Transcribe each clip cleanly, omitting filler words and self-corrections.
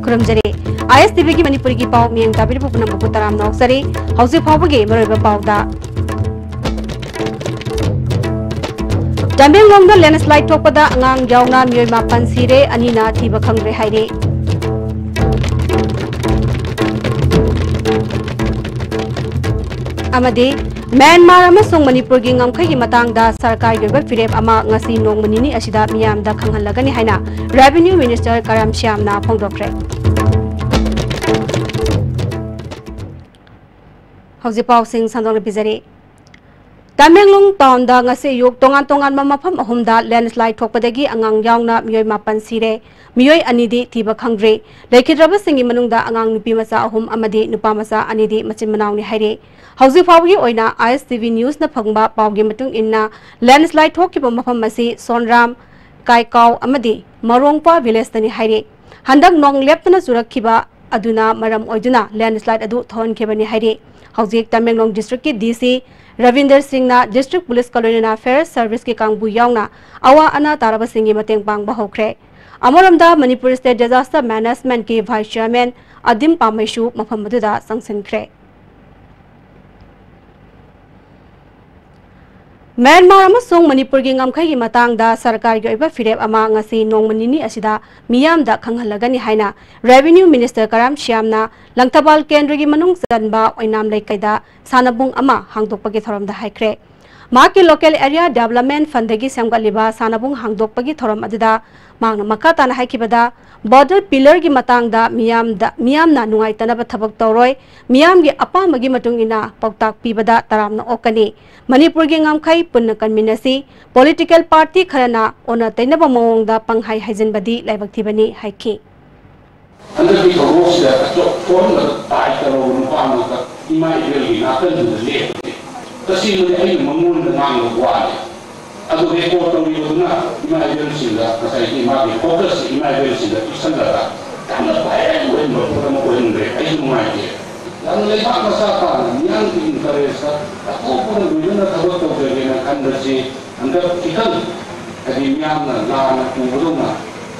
खुरमजरे ISTV की मणिपुरी की पाव मियंग ताबिर पुपनम पुतराम नौसरी हौसे फावगे मरोइबा पावदा तमेंगलोंग दा लैंडस्लाइड थोकपदा अंगांग यावना मियोय मापन सिरे अनिना थीबा खंगरे हाइरे अमदे म्यांमार अमसुंग मणिपुर की ngमखै की मतंगदा सरकार गे फिरेप अमा ngasi नोंगमनिनी असिदा मियामदा खंगहलगनि हाइना रेवेन्यू मिनिस्टर करम श्यामना फोंदोखरे हौजे पाव सिंह संदोंग बिजरे तमेंगलोंग टाउनदा ngasi योग तोंगान तोंगान मफम अहुमदा लैंडस्लाइड थोकपदगी अंगांग यावना मियोय मापन सिरे मियोय अनिदि थीबा खंगरे लेखिद्रब सिंगी मनुंगदा अंगांग नुपी मसा अहुम अमदि नुपा मसा अनिदि मचिन मनावनि हाइरे हौजे फावगी ओइना ISTV न्यूज न फंगबा पावगी मतुंग इन्ना लैंडस्लाइड थोकिबा मफम मसी सोनराम काइकाव अमदि मरोंगपा विलेज तनि हाइरे हंदक नोंग लेप्तना चुरखिबा अदुना मरम ओइदुना लैंडस्लाइड अदु थोनखेबनि हाइरे हौजे तमेंगलोंग डिस्ट्रिक्ट की DC रविंदर सिंह ना district police colony affairs service के कांगबु यावना अवा अना तारबा सिंगी मतेंग पांगबा होख्रे अमरमदा मणिपुर स्टेट डिजास्टर मैनेजमेंट के वाइस चेयरमैन अदिम पामेशु मफम मदुदा संगसनख्रे म्यांमार अमसुंग मणिपुर की ngमखै की मतंगदा सरकार की ओइबा फिरेप अमा ngasi नोंगमनिनी असिदा मियामदा खंगहलगनि हाइना रेवेन्यू मिनिस्टर करम श्यामना लंगथबाल केंद्र की मनुंग चनबा ओइनाम लेकैदा सानबुंग अमा हांगदोकपगी थोरमदा हाइख्रे माके लोकल एरिया डेवलपमेंट फंडगी सेमगलिबा सानबुंग हांगदोकपगी थोरम अदुदा मांगना मकाताना हाइखिबदा बॉर्डर पिलर की मतंगदा मियामना नुंगाइतनबा थबक तौरोय मियामगी अपामगी मतुंगिना पौताक पिबदा तरामना ओकनी मणिपुर की ngमखै पुन्ना कन्मिनसी पॉलिटिकल पार्टी खरना ओना तैनबा मओंगदा पंगहाइ हाइजिनबदी लाइबक्थिबनी हाइखि अंदर की रोस दा तो फोन ताई करो नुपामका इमाइवेली नाकनदले तसिलु आई ममुन नांग वाले अदु रेकॉर्ड तौरिबुना इमाइवेल सिंगा कसai की मागे फोकस इमाइवेल सिंगा इसनदा ताना बाय ओइन मोटम ओइन रे आई नुमाइके लान लेबा मसा का नियान की इंटरेस्ट अको पुन विभिन्न थबक तौजेना खंदसी अंदर किखल अदि म्यामना लाना पुबुना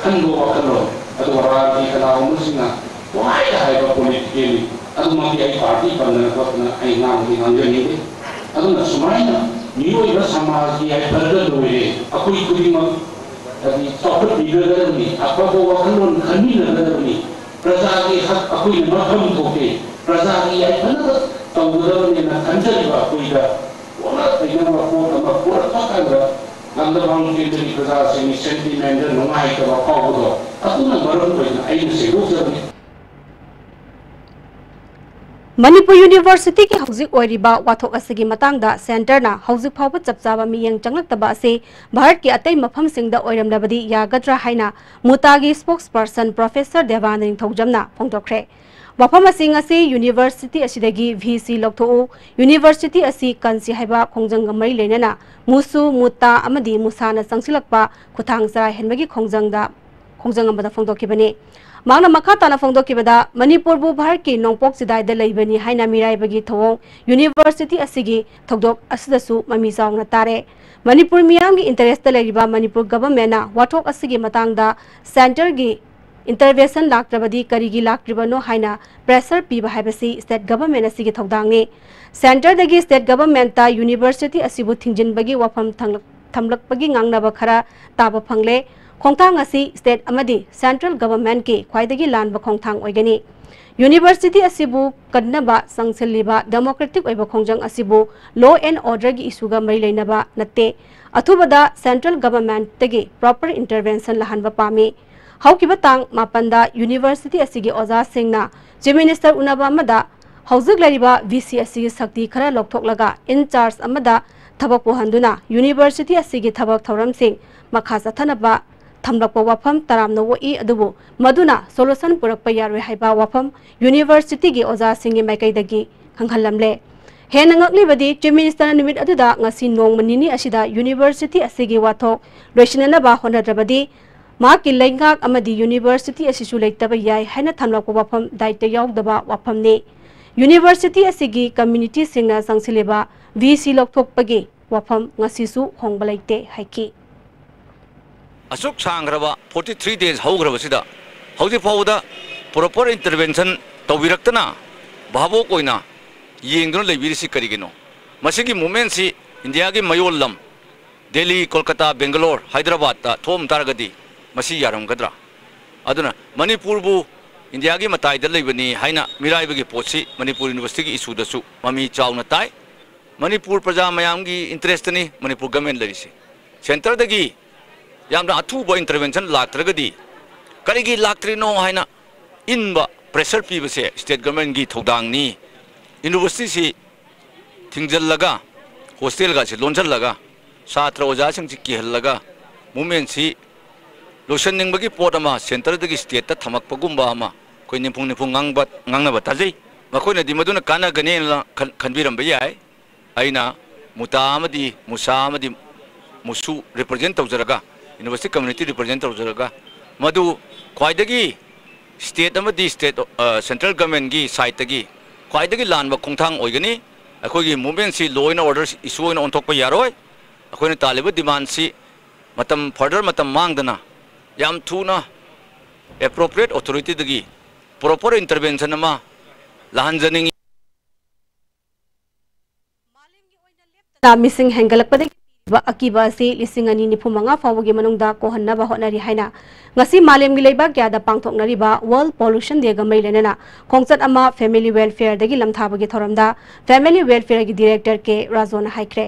खंदो वखलो अदु राजी कलाउनुसिना वाय हाइबा पॉलिटिकली अदु मागी आई पार्टी पन्ना कोना आई नाम की नंजनी अदु न सुमाइना नियोइबा समाज की आई फरदर दोरे अकुई कुदिमा अदि सॉफ्ट बिगरनी अफबो वखलोन खनिनगरनी प्रजा की हक अकुई मफम थोके प्रजा की आई फरदर तौदरनी न खंजरिबा कुइदा ओना तैना कोना कोरा पकांगा नंदबांग के प्रजा से सेंटिमेंट नोंगाइ का पावदो अतुना मरम कोइना आई से रोजरनी मणिपुर यूनिवर्सिटी की हौजिक ओइरिबा वाथोक असगी मतंगदा सेंटरना हौजिक फावबा चपचाबा मियंग चंगलक्तबा असे भारत की अतै मफमसिंगदा ओइरमलबदी यागद्रा हाइना मुतागी स्पोक्स पर्सन प्रोफेसर देवानंद थौजमना फोंदोखरे वफम असिंग असे यूनिवर्सिटी असिदगी VC लौथो यूनिवर्सिटी असी कंसी हाइबा खोंजंग मरि लेनना मुसु मुता अमदी मुसाना संगसिलकपा खुथांग सरा हेनबगी खोंजंग अमदा फोंदोखिबने मांगना मखा ताना फोंदोखिबदा मणिपुर बु भारत की नोंपोक सिदाइदा लैबनी हाइना मिराइबगी थोंग यूनिवर्सिटी असिगी थौदोक असिदसु ममी चावना तारे मणिपुर मियामगी इंटरेस्ट लैरिबा मणिपुर गवर्नमेंटना वाथोक असिगी मतंगदा सेंटर की इंटरवेंशन लाक्त्रबदी करिगी लाक्त्रिबनो हाइना प्रेशर पीबा हाइबसी स्टेट गवर्नमेंट असिगी थौदांगने सेंटर दगी स्टेट गवर्नमेंट ता यूनिवर्सिटी असिबु थिंजिनबगी वाफम थमलकपगी ngangnaba खरा ताबा फंगले खोंथांग असि स्टेट अमदी सेंट्रल गवर्नमेंट के ख्वाइदगी लानबा खोंथांग ओइगनी यूनिवर्सिटी असिबु कन्नबा संगसिलिबा डेमोक्रेटिक ओइबा खोंजंग असिबु लॉ एंड ऑर्डर की इशूगा मरि लेनबा नत्ते अथुबदा सेंट्रल गवर्नमेंट तगे प्रॉपर इंटरवेंशन लहनबा पामी हौकिबा तांग मापंदा यूनिवर्सिटी असिगी ओजा सिंगना चीफ मिनिस्टर उनबा अमदा हौजिक लरिबा VC असिगी शक्ति खरा लौथोकलगा इन चार्ज अमदा थबक पोहंदुना यूनिवर्सिटी असिगी थबक थौरम सिंग मखा चथनबा थमलकपा वाफम तरामनो वोई अदुबु मदुना सोल्यूशन पुरकपा यारोय हाइबा वाफम यूनिवर्सिटी की ओजा सिंगी माइकैदगी खंगहलमले हेन ngaklibadi चीफ मिनिस्टर निमित अदुदा ngasi नोंगमनिनी असिदा यूनिवर्सिटी असिगी वाथोक लोइसिननबा होनद्रबदी माकी लैंगाक अमदी यूनिवर्सिटी असिसु लेतबा याय हाइना थमलकपा वाफम दायित्व यावदबा वाफमने यूनिवर्सिटी असिगी कम्युनिटी सिंगना संगसिलेबा VC लौथोकपगी वाफम ngasisu hongba leite haiki असुक सांग्रबा 43 days हौग्रबसिदा हौजि फाउदा proper intervention tawbirakna bhabo koina yengduna leibirisi karigino masigi moment si India gi mayolam Delhi Kolkata Bangalore Hyderabad ta thom taragadi masi yaram gadra aduna Manipur bu India gi matai da leibani haina mirai bagi posi Manipur University gi issue da su mami chawna tai Manipur praja mayam gi interest ni Manipur government larisi center da gi yamna athu bo intervention laktragadi karigi laktrino haina inba pressure pi base state government gi thodang ni university si thingjal laga hostel ga si lonjal laga satra oja sing chi ki laga movement si lotion ning bagi pot ama center da gi state ta thamak pagumba ama koi nipung ngangna ba tajai makoi na di maduna kana gane khanbiram ba yai aina muta amadi musa amadi musu represent tawjaraga university community represent tawjaraga madu khwaidagi state amadi state central government gi side tagi khwaidagi lanba khongthang oigani akogi movement si law and order issue in on thok pa yaroi akoina taliba demand si matam further matam mangdana yam thuna appropriate authority dagi proper intervention ama lahanjaning missing hengalakpade akiba si lising ani ni phumanga fawagi manungda kohanna ba honari haina ngasi malem gi leiba gyada pangthoknari ba world pollution de ga mailenana khongchat ama family welfare dagi lamthaba gi thoramda family welfare gi director ke razona haikre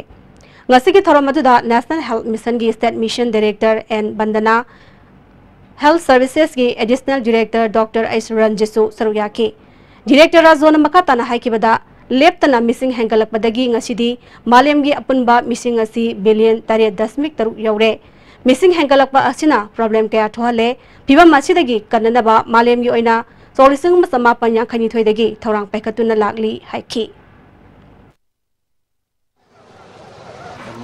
ngasi gi thoramadu da national health mission gi state mission director and bandana health services gi additional director dr aisran jesu saruya ke director razona makata na haikibada leptana missing hengalakpadagi ngasidi malemgi apunba missing asi billion tare dasmik taruk yaure missing hengalakpa asina problem kaya thohale pibam asidagi kananaba malemgi oina solising masama panya khani thoidagi thorang paikatuna lagli haiki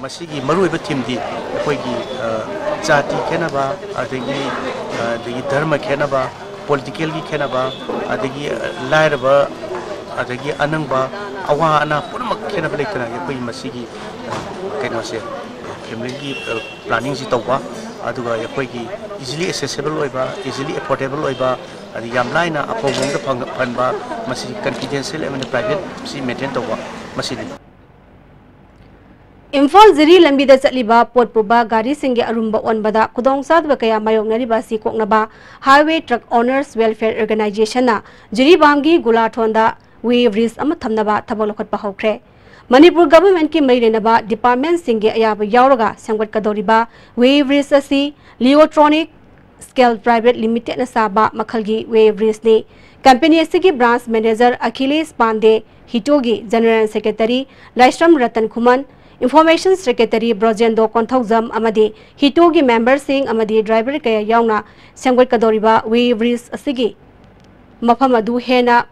masigi maruiba timdi koigi jati kenaba adagi dharma kenaba political gi kenaba adagi lairaba adagi anangba awa ana purmak kenaba lektana koi masigi kenose family gi planning si tawba aduga koi gi easily accessible oiba easily affordable oiba adi yam laina apobong da phanba masigi confidential and private si maintain tawba masigi Imphal Ziri lambi da chatliba potpuba gari singe arumba onbada kudong sadwa kaya mayoknari ba si koknaba Highway Truck Owners Welfare Organization na Jiri Bamgi Gulathonda wave risk ama thamnaba thabok lokhatpa hokre Manipur government ki mairenaba department singe ayaba yauraga sangwat kadoriba wave risk asi Leotronic Scale Private Limited na saba makhalgi wave risk ni company asigi branch manager Achilles Pande Hitogi General Secretary Laishram Ratan Kuman Information Secretary Brojendo Konthauzam amadi Hitogi member sing amadi driver kaya yauna sangwat kadoriba wave risk asigi mafam adu hena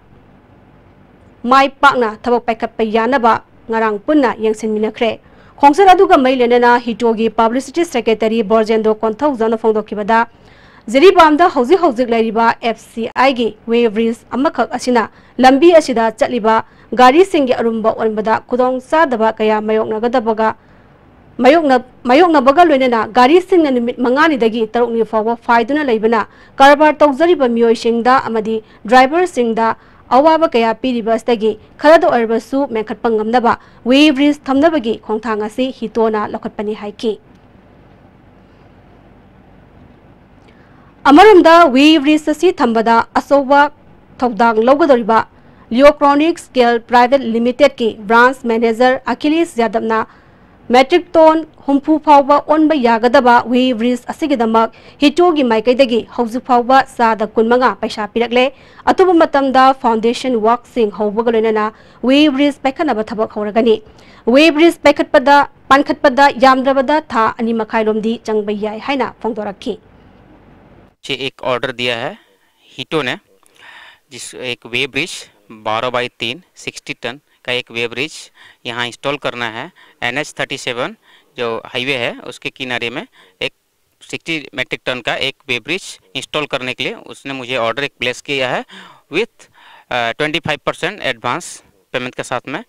mai pakna thabok paikap payanaba ngarang punna yangsin minakre khongsar aduga mailenana Hitogi Publicity Secretary Brojendo Konthauzam phongdokibada Ziri Bamda hauzik lairiba FCI gi wave risk amakhak asina lambi asida chatliba gari singi arumba onbada kudong sadaba kaya mayokna baga loinena gari singna nimit mangani dagi tarukni fawa faiduna leibana karbar tawzariba miyoi singda amadi driver singda awaba kaya piriba stagi kharado arbasu menkhatpa ngamnaba wave risk thamnabagi khongthang asi hitona lokhatpani haiki Amarumda wave risk asi thambada asowa thogdang logadoriba Leotronic Scale Private Limited ki branch manager Achilles Yadavna metric ton humpu phawba onba yagadaba wave risk asigidamak Hitogi maikaidagi hauzik phawba sada kunmanga paisa pirakle atuba matamda foundation work sing hawbagalonana wave risk paikhanaba thabak hawragani wave risk paikhatpada pankhatpada yamdrabada tha ani makhailomdi changba yai haina phongdorakhi चे एक order दिया है हीटो ने जिस एक wave bridge 12/3 60 ton का एक wave bridge यहाँ इंस्टॉल करना है NH37 जो हाईवे है उसके किनारे में एक 60 मेट्रिक टन का एक वेव ब्रिज इंस्टॉल करने के लिए उसने मुझे ऑर्डर एक प्लेस किया है विथ 25% एडवांस पेमेंट के साथ में।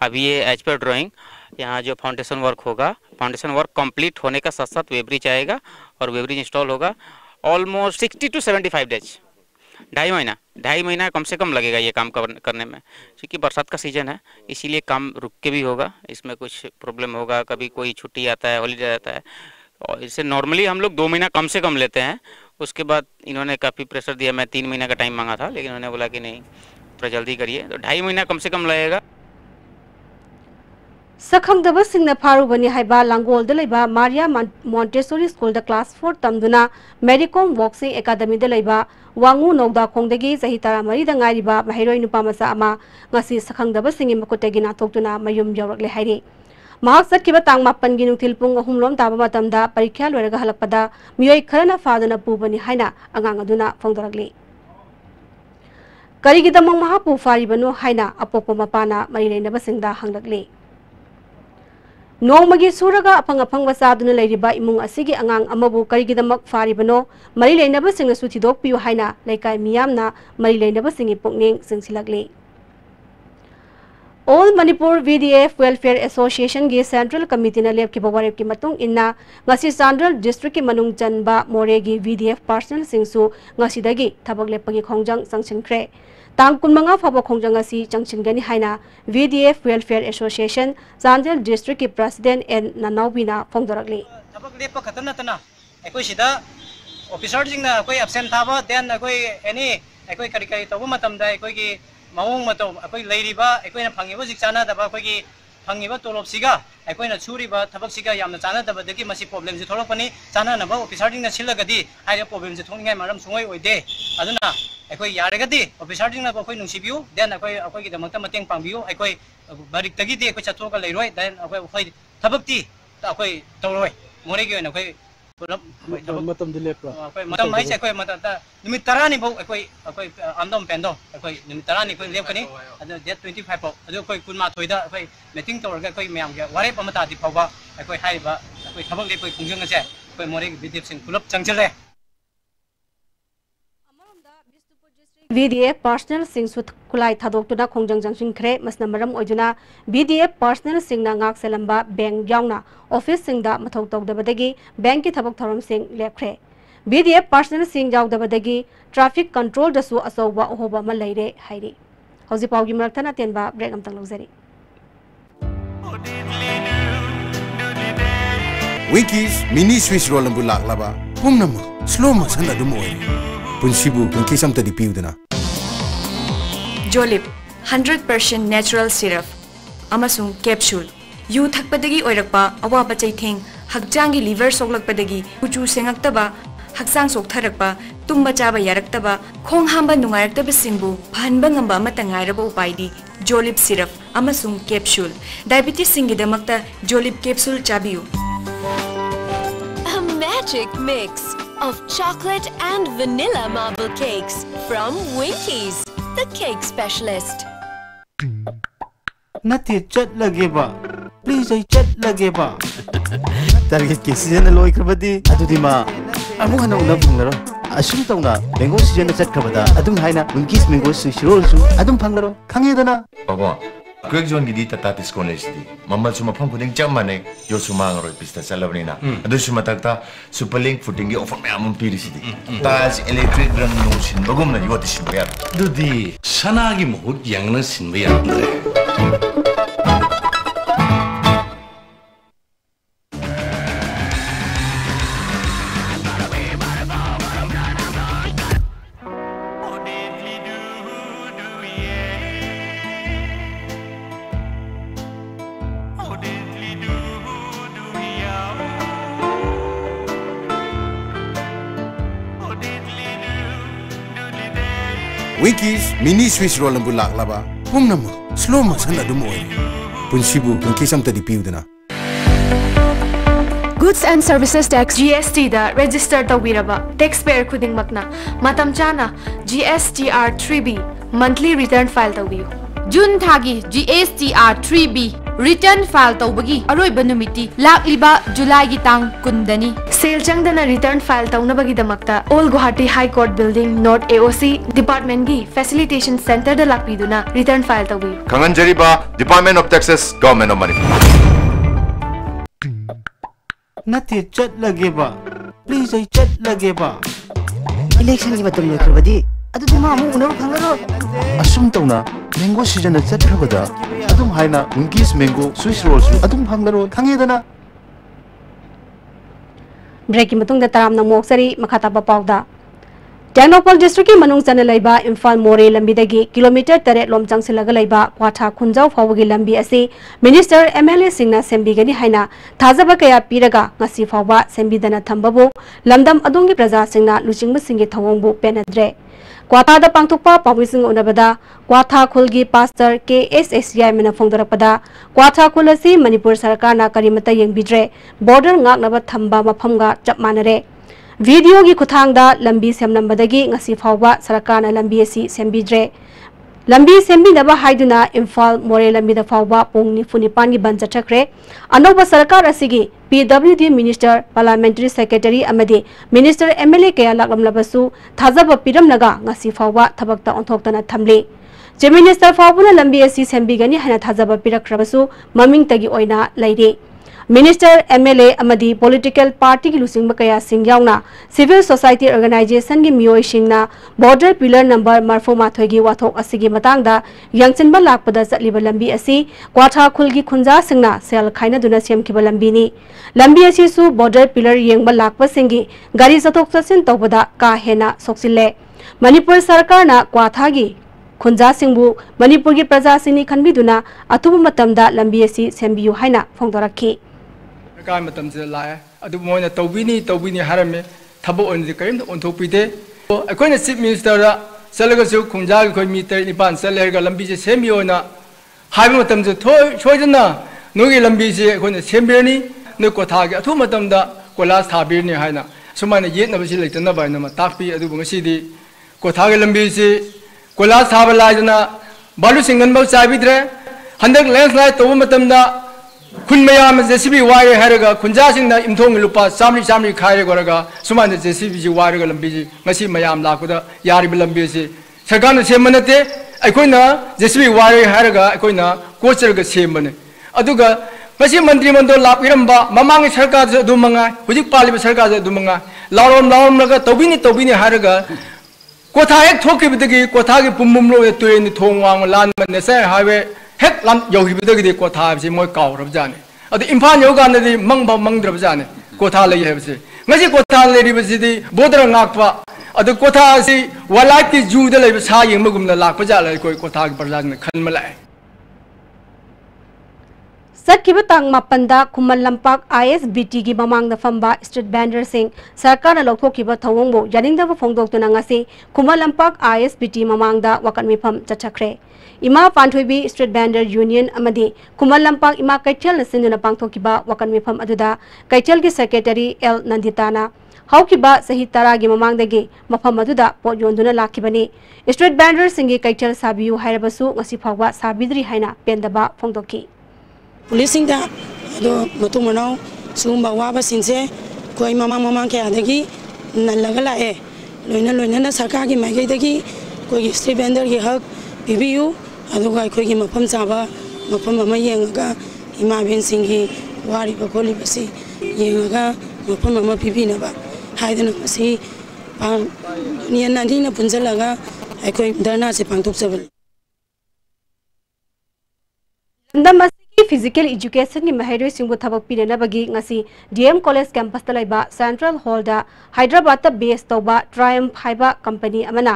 अभी ये एज पर ड्राइंग यहाँ जो फाउंडेशन वर्क होगा, फाउंडेशन वर्क कंप्लीट होने का साथ साथ वेव ब्रिज आएगा और वेव ब्रिज इंस्टॉल होगा ऑलमोस्ट 60 to 75 डेज। ढाई महीना कम से कम लगेगा ये काम करने में, क्योंकि बरसात का सीजन है, इसीलिए काम रुक के भी होगा। इसमें कुछ प्रॉब्लम होगा, कभी कोई छुट्टी आता है, हॉलीडे आता है, और इससे नॉर्मली हम लोग 2 महीना कम से कम लेते हैं। उसके बाद इन्होंने काफ़ी प्रेशर दिया, मैं 3 महीना का टाइम मांगा था, लेकिन उन्होंने बोला कि नहीं थोड़ा जल्दी करिए, तो 2.5 महीना कम से कम लगेगा। सखंगदब सिंह फारूबनी हाइबा लांगोल लेबा मारिया मॉन्टेसोरी स्कूल क्लास 4 तमदुना मेरिकॉम बॉक्सिंग एकेडमी लेबा वांगू नौदा खोंदगी सही 13 गाइरिबा महिरोई नुपा मचा अमा ngasi सखंगदब सिंह मकुटगी नाथोक्तुना मयुम यौरकले हाइरे महक चटकिबा तांग 9 गी नुथिल पुंग 3 लोम ताबा मतमदा परीक्षा लोरगा हलकपदा मियोई खरना फादना पुबनी हाइना अंगांग अदुना फोंदरगले करिगिदमंग महापु फारिबनो हाइना अपोपो मपाना मरि लेनबा सिंगदा हंगलगले नोंमगी सूरगा अपंग अपंग बसादुना लेरिबा इमुंग असिगी अंगांग अमबु करिगिदमक फारिबनो मरि लेनबा सिंगसु थिदोकपियु हाइना लेकाय मियामना मरि लेनबा सिंगी पुकनिंग सिंगसिलगले All Manipur VDF Welfare Association की Central Committee ने लेब की बवारेब की मतुंग इन्ना ngasi Central District की मनुंग चनबा मोरे की VDF Personnel सिंगसु ngasi दगी थबक लेब की खोंजंग संगचिनख्रे तांग 15 फाबो खोंजंग असि चंगचिनगनी हाइना VDF Welfare Association Central District की President N Nanaubina फोंदरगले थबक लेब खतन नतना एकोइ सिदा ऑफिसर जिंगना कोई एब्सेंट थाबा देन कोई एनी कोई करी करी तबो मतमदा कोई की माउंग मतो अकोई लेरिबा अकोइना फंगिबा जिक चानादबा अकोइगी फंगिबा तोलोबसिगा अकोइना छुरिबा थबकसिगा यामना चानादबदगी मसि प्रॉब्लम जे थोरकपनि चानानबा ऑफिसरदिंगना सिलगदी हाइरे प्रॉब्लम जे थोनिङाइ मरम सुङै ओइदे अदुना अकोइ यारगदी ऑफिसरदिंगना अकोइ नुसिबियु देन अकोइगी दमकता मतेंग पांबियु अकोइ बारिकतगीदि अकोइ चथोका लेरोय देन अकोइ थबकती अकोइ तौरोय मोरेगी ओइना अकोइ मतम दिलेप्रा मतम हाइसे अकोइ मतता निमित 10 नि बौ अकोइ आमदम पेंदो अकोइ निमित 10 नि अकोइ लेपकनि अदो डेट 25 बौ अदो अकोइ 23 दा अकोइ मीटिंग तौरगा अकोइ मयाम के वारेप अमता दि फौबा अकोइ हाइबा अकोइ थबक लेपै खुंजंग असे अकोइ मोरे विद्याप सिंह पुलप चंगचले VDF Personnel सिंह सुत खुलाई थादोक्तुना खोंजंग जंगसिनख्रे मसना मरम ओइदुना VDF Personnel सिंहना ngak सेलंबा बैंक यावना ऑफिस सिंगदा मथौ तौदबदगी बैंक की थबक थरम सिंह लेपख्रे VDF Personnel सिंह यावदबदगी ट्रैफिक कंट्रोल दसु असौबा ओहोबा म लैरे हाइरि हौजि पाउगी मरक्थना तेनबा ब्रेक अमतंग लौजरी Winkies mini Swiss roll and bulak laba pumnam slow motion adum oil punsibu winkies am tadi piudana Jolip 100% natural syrup amasung capsule yu thakpadagi oirakpa awaba chaitheng hakjangi liver soklakpadagi uchu sengaktaba haksang soktharakpa tumba chaba yaraktaba khong hamba nungaraktaba singbu phanba ngamba matangairaba upaidi Jolip syrup amasung capsule diabetes singidamakta Jolip capsule chabiu A magic mix of chocolate and vanilla marble cakes from Winkies, the cake specialist. Nati chat lagi ba? Please ay chat lagi ba? Target ke season na loy krabadi. Atu di ma. Amo hana una panglaro. Asum tau na mango season na chat krabada. Adung hai na Winkies mango sushi roll su. Adung panglaro. Kange da na. Baba. Quick zone gidi tata college di. Mamal suma phang puding jam mane yo suma ngaro pista salabni na. Adu suma takta super link footing gi offer me amun piri sidi. Tas electric rang no sin bagum na yoti sin bayar. Dudi sana gi mohut yang na sin bayar andre. Winkies mini Swiss roll and bulak laba pumnam slow motion adum oil punsibu winkies am tadi piudana Goods and Services Tax GST da register tawiraba taxpayer khuding makna matam chana GSTR 3B monthly return file tawiyu June thagi GSTR 3B return file tawbagi aroi banumiti lakliba July gi tang kundani sale changdana return file tawnabagi damakta All Guwahati High Court Building North AOC Department gi Facilitation Center da lakpiduna return file tawiyu Kanganjariba Department of Taxes Government of Manipur Nati chat lagi ba? Please ay chat lagi ba? Election gi matum loy krabadi. ꯑꯗꯨꯗꯤ ꯃꯥ ꯑꯃꯨꯛ ꯎꯅꯕ ꯐꯪꯉꯔꯣꯏ ꯑꯁꯨꯝ ꯇꯧꯅ mango ꯁꯤꯖꯟꯅ ꯆꯠꯈ꯭ꯔꯕꯗ ꯑꯗꯨꯝ ꯍꯥꯏꯅ ꯋꯤꯡꯀꯤꯁ mango switch ꯔꯣꯜꯁꯨ ꯑꯗꯨꯝ ꯐꯪꯂꯔꯣꯏ ꯈꯪꯉꯦꯗꯅ ब्रेक की मतुंग तराम नमोक्सरी मखा ताबा पाउदा टेक्नोपॉल डिस्ट्रिक्ट की मनुंग चन लैबा इम्फाल मोरे लंबीदगी किलोमीटर 3 लोम चंगसिलगा लैबा क्वाथा खुंजाव फावगी लंबी असी मिनिस्टर एमएलए सिंगना सेंबीगनी हाइना थाजबा कया पीरगा ngasi फावबा सेंबीदना थंबबो लमदम अदोंगी प्रजा सिंगना लुचिंग सिंगी थवंगबु पेनद्रे क्वाथा पांथोकपा पाविसिंग उनबदा क्वाथा खुलगी पास्टर KSSCI मेना फोंदरपदा क्वाथा खुल असी मणिपुर सरकारना करिमता यंगबिद्रे बॉर्डर ngaknaba थंबा मफमगा चप मानरे वीडियो की खुथांगदा लंबी सेमनंबदगी ngasi फावबा सरकारना लंबी असी सेंबीद्रे लंबी सेंबीनबा हाइदुना इम्फाल मोरे लंबीदा फावबा पुंग निफुनिपान की बंद चटखरे अनोबा सरकार असिगी PWD मिनिस्टर पार्लियामेंट्री सेक्रेटरी अमदी मिनिस्टर MLA कया लाकलमलबसु थाजब पिरमनगा ngasi फावबा थबकता ओंथोक्तना थमले जे मिनिस्टर फावबुना लंबी असी सेंबीगनी हना थाजब पिरखरबसु ममिंग तगी ओइना लैरे मिनिस्टर MLA अमदी पॉलिटिकल पार्टी की लुसिंग कया सिंग यावना सिविल सोसाइटी ऑर्गेनाइजेशन की मियोय सिंगना बॉर्डर पिलर नंबर मरफोमाथोय की वाथोक असिगी मतंगदा यंगचिनबा लाकपदा चटलिबा लंबी असी क्वाथा खुलगी खुंजा सिंगना सेल खाइना दुना सेमखिबा लंबीनी लंबी असी सु बॉर्डर पिलर येंगबा लाकपा सिंगी गाड़ी चथोक चसिन तौबदा का हेना सोक्सिले मणिपुर सरकारना क्वाथागी खुंजा सिंगबु मणिपुर की प्रजा सिंगनी खनबिदुना अथुबा मतमदा लंबी असी सेंबियु हाइना फोंदोरखी सरकार मतम से लाए अदु मोइना तौबिनी हारमे थबो ओनदि करिम ओनथोपीदे अखोइना चीफ मिनिस्टर चलगसु खुंजाग खोइ मी 9 चलेरगा लंबी से सेमियोना हाइबा मतम से सोइजना नोगी लंबी से अखोइना सेमबिरनी नो कोथागे अथु मतमदा कोलास थाबिरनी हाइना सुमाने येतनबसि लेतना बाइना तापी अदु ngasidi कोथागे लंबी से कोलास थाबा लाजना बालु सिंगनबा चाबिद्रे हंदक लैंडस्लाइड तोबा मतमदा खुन मयाम जेसीबी वारे हरगा खुंजासिंगना इमथोंग लुपा चामरी खाइरे गोरगा सुमान जेसीबी जी वारगा लंबी जी ngasi मयाम लाकुदा यारिब लंबी से सरकारना सेमनते अखोइना जेसीबी वारे हरगा अखोइना कोचरगा सेमने अदुगा ngasi मंत्री मंडल लापिरंबा ममांग सरकार से दुमंगा हुजिक पालिबा सरकार से दुमंगा लारोम लगा तौबिनी हरगा कोथा एक थोकिबदगी कोथागी पुमुम रो तुयनि थोंग वांग लान नेशनल हाईवे हेक लान यौहिबदगी कोथा से मोय कावरब जाने अदु इम्फाल यौगानदि मंगद्रब जाने कोथा लई हेबसे ngasi कोथा लेरिबसिदि बोर्डर ngakpa अदु कोथा सि वालाइट की जू द लेब सा यंगमगुमना लाकपा जाला कोई कोथा की प्रजाजन खनमलाय सत्किब तांग मापंदा खुमल लंपाक ISBT की ममांग फंबा स्ट्रीट वेंडर सिंह सरकार लौथोकिब थवंगबो यानिंगदब फोंदोक्तुना ngasi खुमल लंपाक ISBT ममांगदा वकन मिफम चचखरे इमा पांथोइबी स्ट्रीट वेंडर यूनियन अमदी खुमल लंपाक इमा कैथल नसिनुना पांथोकिबा वकन मिफम अदुदा कैथल की सेक्रेटरी L नंदिताना हौकिबा सही तरा की ममांगदगी मफम अदुदा पोट योंदुना लाखिबनी स्ट्रीट वेंडर सिंह की कैथल साबियु हायरबसु ngasi फावबा साबिद्री हाइना पेंदबा फोंदोकी पुलिसिंग दा दो मतु मनाव सुंबा वाबा सिंसे कोई ममांग के आदगी नलगा लाए लोइना सरकार की माइगै दगी कोई स्ट्रीट वेंडर की हक पिबियु अदुगा कोई की मफम चाबा मफम अमा येंगा इमा बेन सिंगी वारिबा खोलिबसि येंगा मफम अमा पिबिनबा हाइदना मसि दुनिया नादीना पुंजलगा कोई धरना से पांथोकजबल फिजिकल एजुकेशन की महैरोई सिंगु थबक पिननबगी ngasi DM कॉलेज कैंपस तलाइबा सेंट्रल हॉल दा हैदराबाद ता बेस तौबा ट्रायम्फ हाइबा कंपनी अमना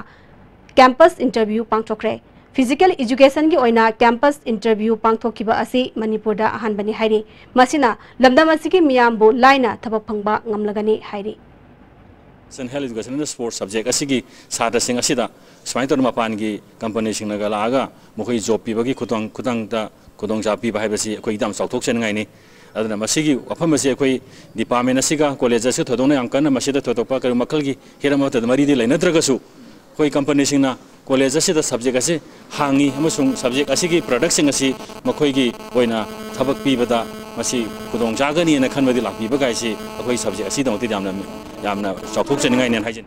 कैंपस इंटरव्यू पांथोखरे फिजिकल एजुकेशन की ओइना कैंपस इंटरव्यू पांथोखिबा असि मणिपुर दा अहानबनी हाइरि मसिना लमदम असि मियामबु लाइना थबक फंगबा ngamlagani हाइरि हेल्थ एजुकेशन स्पोर्ट्स सब्जेक्ट असिगी सादा सिंग असिदा स्माइतर मपान की कंपनी सिंग नगा लागा मखोई जॉब पीबगी खुदोंग जा पीबा हाइबसी अखोई दम चौथोक्सनगाइनी अदना मसिगी वफम से अखोई डिपार्टमेंट असिगा कॉलेज असे थोदोंना याम कन्ना मसिदा थोदोपा कर मखलगी हिरमत मरीदी लैनद्रगसु कोई कंपनी सिंगना कॉलेज असिदा सब्जेक्ट असे हांगी अमसुंग सब्जेक्ट असिगी प्रोडक्ट सिंग असि मखोईगी ओइना थबक पीबदा मसि खुदोंग जागनी न खनबदी लापीबा गाइसि अखोई सब्जेक्ट असि दमति यामना चौथोक्सनगाइनी hygiene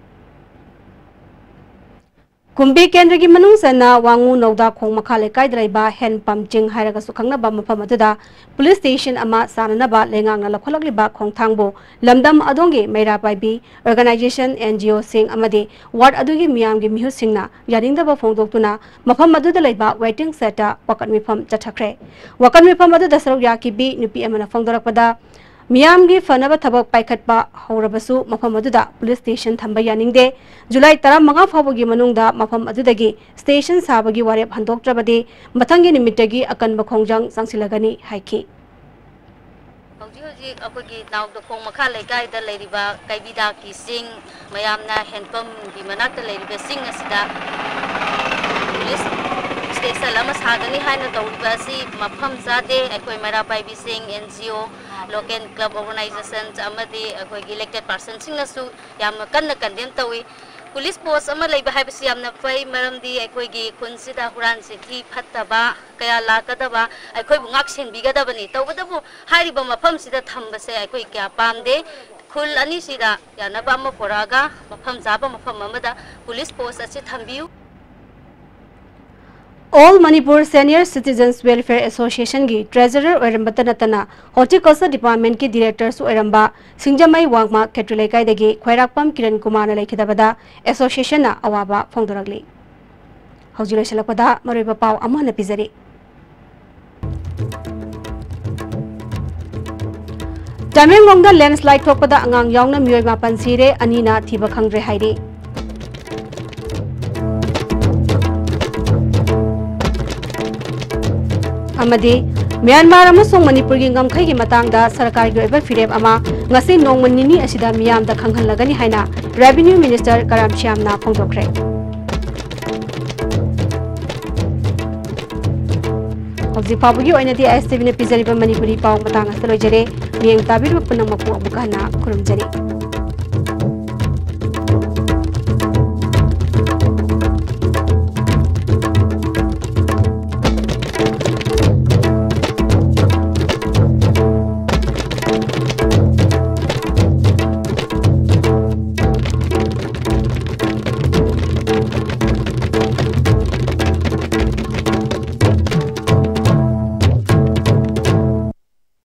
Kumbi Kendra ki manung sana wangu nauda khong makha lekai draiba hand pump jing hairaga su khangna ba mafam aduda police station ama sanana ba lengang na lakholak liba khong thangbo lamdam adongi meira paibi organization NGO sing amade ward adugi miyam gi mihu singna yaringda ba phongdoktuna mafam aduda leiba waiting seta wakan mifam chathakre wakan mifam aduda saruk yakibi nupi amana phongdorakpada Miyam gi fanaba thabak paikhatpa haurabasu mafam aduda police station thamba yaningde July 15 fawagi manungda mafam adudagi station sabagi warep handoktrabadi mathangi nimitagi akanba khongjang sangsilagani haiki Hoji akogi nauk do khong makha lekai da leiriba kaibida ki sing mayamna handpump gi manakta leiriba sing asida police station lama sagani haina tawriba si mafam zade akoi mara pai bi sing NGO local club organizations amadi akoi elected persons sing nasu yam kanna condemn tawi police post ama leiba haibasi yamna pai maramdi akoi gi khunsida huran sithi phattaba kaya lakadaba akoi bungak sen bigadabani tawbadabu hariba mafam sida thambase akoi kya pamde khul ani sida yanaba ma poraga mafam zaba mafam amada police post achi thambiu All Manipur Senior Citizens Welfare Association ki Treasurer Oirambata Natana Horticulture Department ki Director su Oiramba Singjamai Wangma Ketulaikai dagi Khwairakpam Kiran Kumar na laikhidabada Association na awaba phongdoragli Haujilai salakpada maroiba pau ama na pizari Tamenglongda landslide thokpada angang yaungna miyoi mapan sire anina thiba khangre hairi Amadi Myanmar amasong Manipur gi ngamkhai gi matangda sarkar gi oiba fireb ama ngasi nongman nini asida miyam da khanghanlagani haina Revenue Minister Karam Shyam na phongdokre Hobji pabugi oina di STV ne pizari ba Manipuri paw matang asalo jere miyang tabir ba punang mapu abukana kurumjari